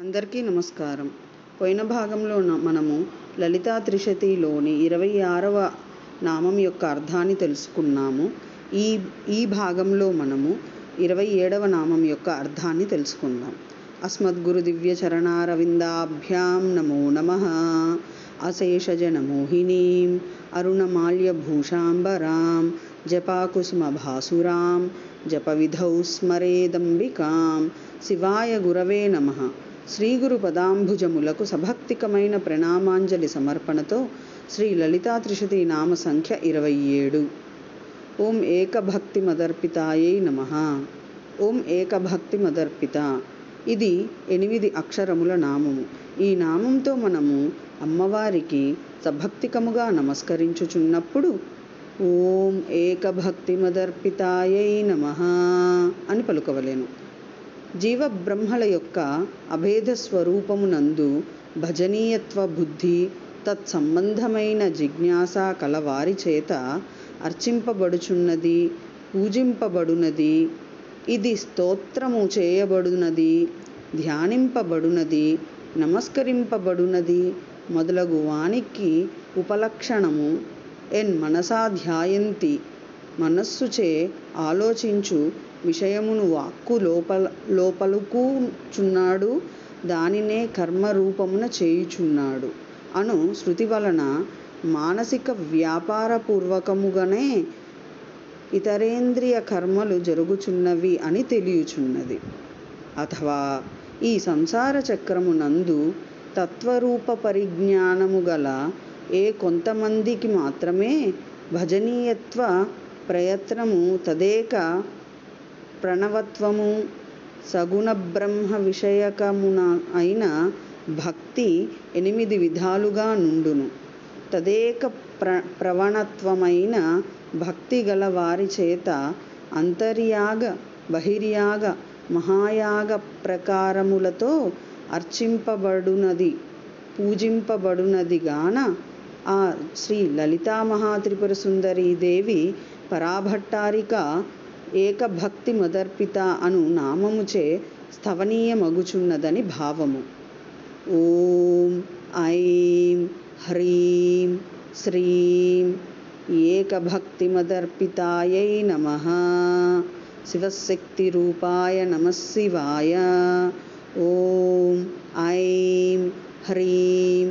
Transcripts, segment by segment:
అందరికీ నమస్కారం. పోయిన భాగంలో మనము లలితా త్రిశతిలోని 26వ నామం యొక్క అర్థాన్ని తెలుసుకున్నాము. ఈ భాగంలో మనము 27వ నామం యొక్క అర్థాన్ని తెలుసుకుందాం. అస్మద్గురు దివ్య చరణారవిందాభ్యాం నమో నమః. అశేషజనమోహినీం అరుణమాల్యభూషాంబరాం జపాకుసుమభాసురాం జపవిధౌ స్మరేదంబికాం. శివాయ గురవే నమః. శ్రీ గురు పదాంబుజములకు సభక్తికమైన ప్రణామాంజలి సమర్పణతో శ్రీ లలితా త్రిశతి నామ సంఖ్య 27. ఓం ఏకభక్తిమదర్పితాయై నమః. ఓం ఏకభక్తిమదర్పిత. ఇది 8 అక్షరముల నామము. ఈ నామంతో మనము అమ్మవారికి సభక్తికముగా నమస్కరించుచున్నప్పుడు ఓం ఏకభక్తిమదర్పితాయై నమః అని పలుకవలెను. జీవబ్రహ్మల యొక్క అభేద స్వరూపమునందు భజనీయత్వ బుద్ధి తత్సంబంధమైన జిజ్ఞాస కలవారి చేత అర్చింపబడుచున్నది, పూజింపబడునది. ఇది స్తోత్రము చేయబడునది, ధ్యానింపబడునది, నమస్కరింపబడునది మొదలగు వానికి ఉపలక్షణము. మనసా ధ్యాయంతి. మనస్సుచే ఆలోచించు విషయమును వాక్కు లోపలుకుచున్నాడు, దానినే కర్మరూపమున చేయుచున్నాడు అను శృతి వలన మానసిక వ్యాపారపూర్వకముగానే ఇతరేంద్రియ కర్మలు జరుగుచున్నవి అని తెలియచున్నది. అథవా ఈ సంసార చక్రమునందు తత్వరూప పరిజ్ఞానము గల కొంతమందికి మాత్రమే భజనీయత్వ ప్రయత్నము తదేక ప్రణవత్వము సగుణ బ్రహ్మ విషయకమున అయిన భక్తి 8 విధాలుగా నుండును. తదేక ప్రవణత్వమైన భక్తి గల వారి చేత అంతర్యాగ బహిర్యాగ మహాయాగ ప్రకారములతో అర్చింపబడునది, పూజింపబడునది గాన ఆ శ్రీ లలితా మహాత్రిపుర సుందరీ దేవి పరాభట్టారిక ఏకభక్తిమదర్పిత అను నామముచే స్థవనీయమగుచున్నదని భావము. ఓం ఐం హ్రీం శ్రీం ఏకభక్తిమదర్పితాయై నమః. శివశక్తి రూపాయ నమః శివాయ. ఓం ఐం హ్రీం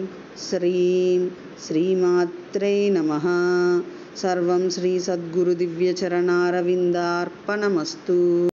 శ్రీం శ్రీమాత్రే నమః. సర్వం శ్రీ సద్గురు దివ్య చరణారవిందార్పణమస్తు.